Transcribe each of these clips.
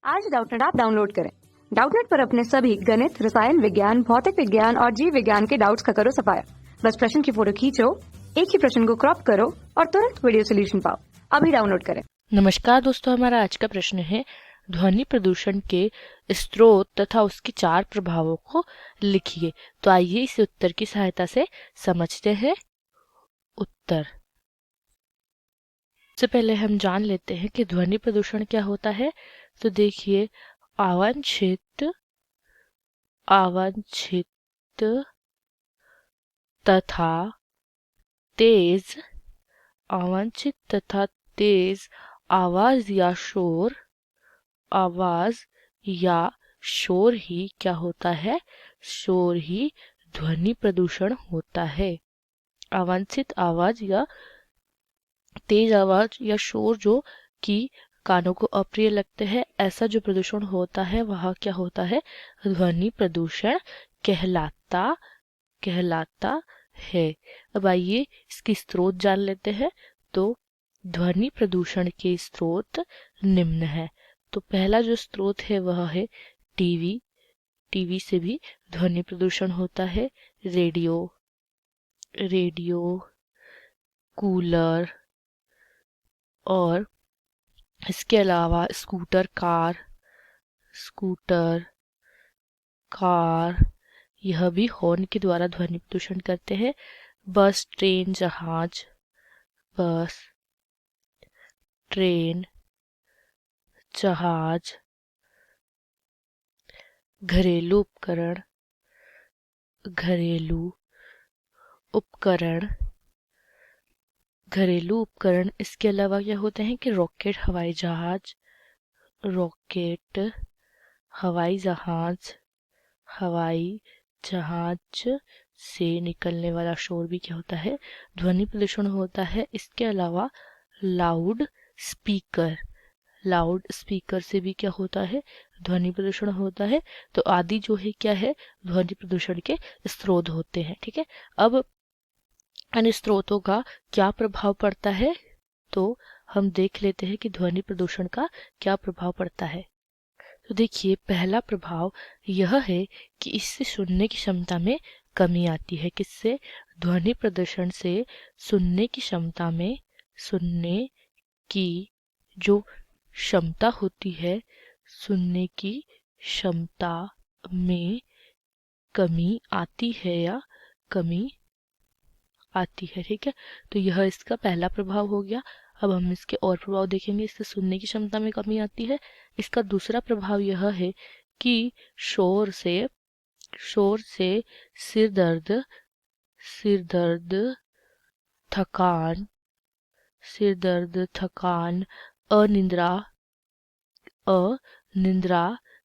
आज Doubtnut app download करें। Doubtnut पर अपने सभी गणित, रसायन विज्ञान, भौतिक विज्ञान और जीव विज्ञान के डाउट्स का करो सफाया। बस प्रश्न की फोटो खींचो, एक ही प्रश्न को क्रॉप करो और तुरंत वीडियो सोल्यूशन पाओ। अभी डाउनलोड करें। नमस्कार दोस्तों, हमारा आज का प्रश्न है ध्वनि प्रदूषण के स्रोत तथा उसके 4 प्रभावों को लिखिए। तो आइए इसे उत्तर की सहायता से समझते हैं। उत्तर से पहले हम जान लेते हैं कि ध्वनि प्रदूषण क्या होता है। तो देखिए, अवांछित तथा तेज अवांछित तथा तेज आवाज या शोर ही क्या होता है? शोर ही ध्वनि प्रदूषण होता है। अवांछित आवाज या तेज आवाज या शोर जो कि कानों को अप्रिय लगते हैं, ऐसा जो प्रदूषण होता है वह क्या होता है? ध्वनि प्रदूषण कहलाता है। अब आइए इसकी स्रोत जान लेते हैं। तो ध्वनि प्रदूषण के स्रोत निम्न है। तो पहला जो स्रोत है वह है टीवी से भी ध्वनि प्रदूषण होता है। रेडियो कूलर और इसके अलावा स्कूटर कार यह भी हॉर्न के द्वारा ध्वनि प्रदूषण करते हैं। बस ट्रेन जहाज घरेलू उपकरण इसके अलावा क्या होते हैं कि रॉकेट हवाई जहाज से निकलने वाला शोर भी क्या होता है? ध्वनि प्रदूषण होता है। इसके अलावा लाउड स्पीकर से भी क्या होता है? ध्वनि प्रदूषण होता है। तो आदि जो है क्या है? ध्वनि प्रदूषण के स्रोत होते हैं। ठीक है, अब अन्य स्रोतों का क्या प्रभाव पड़ता है? तो हम देख लेते हैं कि ध्वनि प्रदूषण का क्या प्रभाव पड़ता है। तो देखिए, पहला प्रभाव यह है कि इससे सुनने की क्षमता में कमी आती है। किससे? ध्वनि प्रदूषण से सुनने की जो क्षमता होती है, सुनने की क्षमता में कमी आती है। ठीक है, तो यह इसका पहला प्रभाव हो गया। अब हम इसके और प्रभाव देखेंगे। इससे सुनने की क्षमता में कमी आती है। इसका दूसरा प्रभाव यह है कि शोर से सिर दर्द, थकान, अनिद्रा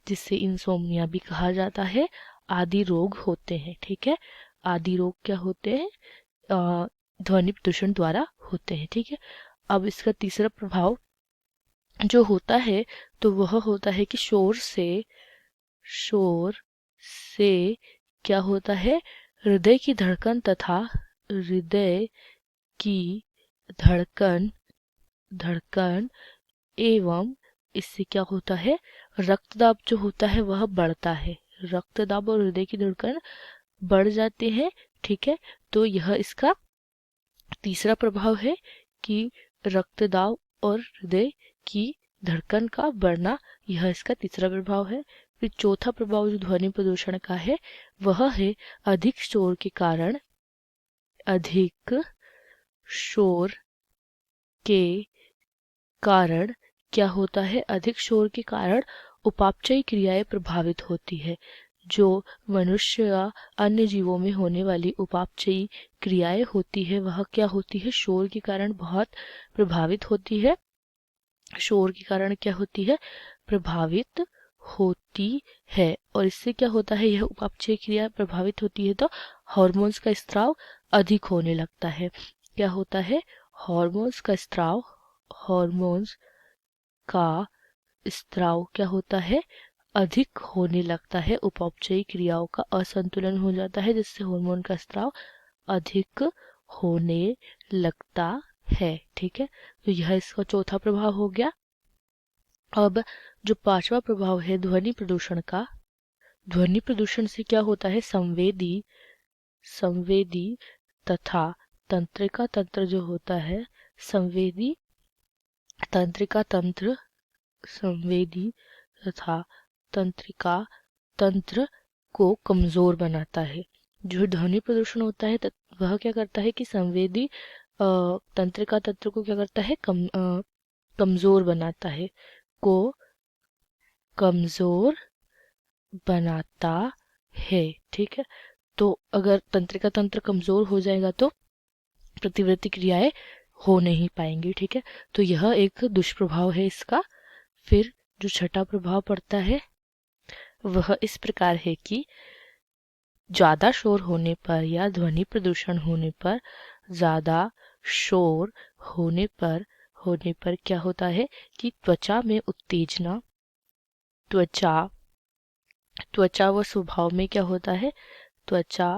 जिसे इंसोम्निया भी कहा जाता है, आदि रोग होते हैं। ठीक है, आदि रोग क्या होते हैं? ध्वनि प्रदूषण द्वारा होते हैं। ठीक है, अब इसका तीसरा प्रभाव जो होता है तो वह होता है कि शोर से क्या होता है? हृदय की धड़कन एवं इससे क्या होता है? रक्तदाब जो होता है वह बढ़ता है। रक्तदाब और हृदय की धड़कन बढ़ जाते हैं। ठीक है, तो यह इसका तीसरा प्रभाव है कि रक्तदाब और हृदय की धड़कन का बढ़ना, यह इसका तीसरा प्रभाव है। फिर चौथा प्रभाव जो ध्वनि प्रदूषण का है वह है अधिक शोर के कारण क्या होता है? अधिक शोर के कारण उपापचयी क्रियाएं प्रभावित होती है। जो मनुष्य या अन्य जीवों में होने वाली उपापचयी क्रियाएं होती है वह क्या होती है? शोर के कारण बहुत प्रभावित होती है। शोर के कारण क्या होती है? प्रभावित होती है। और इससे क्या होता है? यह उपापचय क्रिया प्रभावित होती है तो हार्मोन्स का स्त्राव अधिक होने लगता है। क्या होता है? हार्मोन्स का स्त्राव क्या होता है? अधिक होने लगता है। उपापचयी क्रियाओं का असंतुलन हो जाता है जिससे हार्मोन का स्त्राव अधिक होने लगता है। ठीक है, तो यह इसका चौथा प्रभाव हो गया। अब जो पांचवा प्रभाव है ध्वनि प्रदूषण का, ध्वनि प्रदूषण से क्या होता है, संवेदी तथा तंत्रिका तंत्र जो होता है, संवेदी तंत्रिका तंत्र, संवेदी तथा तंत्रिका तंत्र को कमजोर बनाता है। जो ध्वनि प्रदूषण होता है वह क्या करता है कि संवेदी तंत्रिका तंत्र को क्या करता है, कमजोर बनाता है, को कमजोर बनाता है। ठीक है, तो अगर तंत्रिका तंत्र कमजोर हो जाएगा तो प्रतिवृत्ति क्रियाएं हो नहीं पाएंगी। ठीक है, तो यह एक दुष्प्रभाव है इसका। फिर जो छठा प्रभाव पड़ता है वह इस प्रकार है कि ज्यादा शोर होने पर या ध्वनि प्रदूषण होने पर, ज्यादा शोर होने पर क्या होता है कि त्वचा में उत्तेजना, त्वचा व स्वभाव में क्या होता है, त्वचा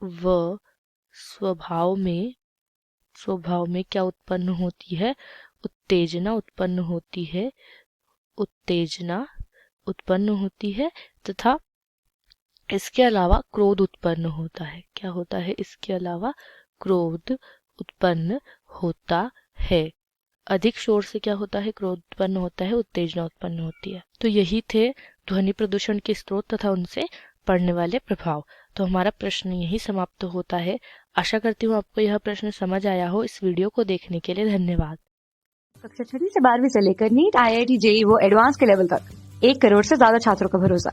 व स्वभाव में क्या उत्पन्न होती है, उत्तेजना उत्पन्न होती है तथा इसके अलावा क्रोध उत्पन्न होता है। क्या होता है, इसके अलावा क्रोध उत्पन्न होता है। अधिक शोर से क्या होता है, क्रोध उत्पन्न होता है, उत्तेजना उत्पन्न होती है। तो यही थे ध्वनि प्रदूषण के स्रोत तथा उनसे पड़ने वाले प्रभाव। तो हमारा प्रश्न यही समाप्त होता है। आशा करती हूँ आपको यह प्रश्न समझ आया हो। इस वीडियो को देखने के लिए धन्यवाद। कक्षा 6 से 12वीं से लेकर नीट, IIT, JEE वो एडवांस के लेवल तक 1 करोड़ से ज्यादा छात्रों का भरोसा।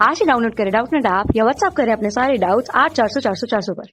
आज ही डाउनलोड करें डाउटनेट ऐप या व्हाट्सएप करें अपने सारे डाउट्स 8400 400 400 पर।